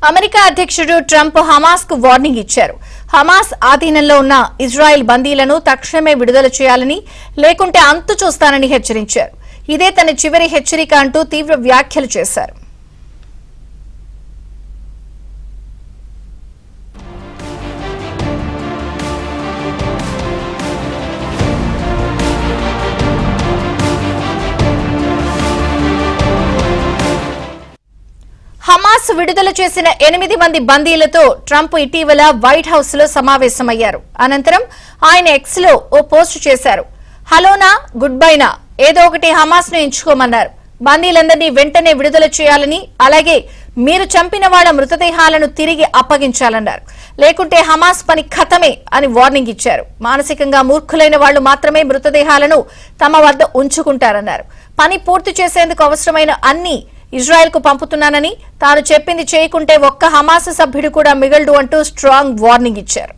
America అధ్యక్షుడు Trump Hamas కు warning ఇచ్చారు. హమాస్ ఆధీనంలో ఉన్న ఇజ్రాయెల్ బందీలను తక్షణమే విడుదల చేయాలని, లేకుంటే అంతు చూస్తానని హెచ్చరించారు. ఇదే తన చివరి హెచ్చరిక అంటూ తీవ్ర వ్యాఖ్యలు చేశారు. హమాస్ విడుదల చేసిన 8 మంది బందీలతో ట్రంప్ ఇటీవల వైట్ హౌస్ లో సమావేశమయ్యారు. అనంతరం ఆయన ఎక్స్ లో ఓ పోస్ట్ చేశారు. హలోనా, గుడ్ బైనా, ఏదో ఒకటి హమాస్ ను ఎంచుకోమన్నారు. బందీలందరినీ వెంటనే విడుదల చేయాలని, అలాగే మీరు చంపిన వాళ్ళ మృతదేహాలను తిరిగి అప్పగించాలన్నారు. లేకుంటే హమాస్ పని ఖతమే అని వార్నింగ్ ఇచ్చారు. మానసికంగా మూర్ఖులైన వాళ్లు మాత్రమే మృతదేహాలను తమ వద్ద ఉంచుకుంటారన్నారు. పని పూర్తి చేసేందుకు అవసరమైన అన్ని ఇజ్రాయెల్ కు పంపుతున్నానని, తాను చెప్పింది చేయకుంటే ఒక్క హమాస్ సభ్యుడు కూడా మిగలడు అంటూ స్ట్రాంగ్ వార్నింగ్ ఇచ్చారు.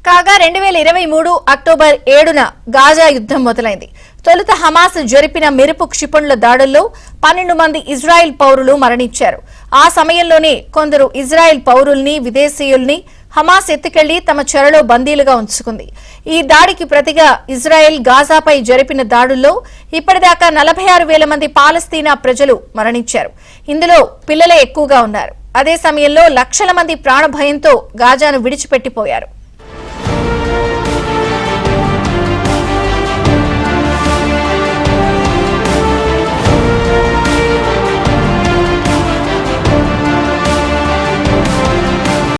కాగా 2023 అక్టోబర్ 7న గాజా యుద్ధం మొదలైంది. తొలుత హమాస్ జరిపిన మెరుపు క్షిపణుల దాడుల్లో 12 మంది ఇజ్రాయెల్ పౌరులు మరణించారు. ఆ సమయంలోనే కొందరు ఇజ్రాయెల్ పౌరుల్ని, విదేశీయుల్ని హమాస్ ఎత్తుకెళ్లి తమ చెరలో బందీలుగా ఉంచుకుంది. ఈ దాడికి ప్రతిగా ఇజ్రాయెల్ గాజాపై జరిపిన దాడుల్లో ఇప్పటిదాకా 46,000 మంది పాలస్తీనా ప్రజలు మరణించారు. ఇందులో పిల్లలే ఎక్కువగా ఉన్నారు. అదే సమయంలో లక్షల మంది ప్రాణభయంతో గాజాను విడిచిపెట్టిపోయారు.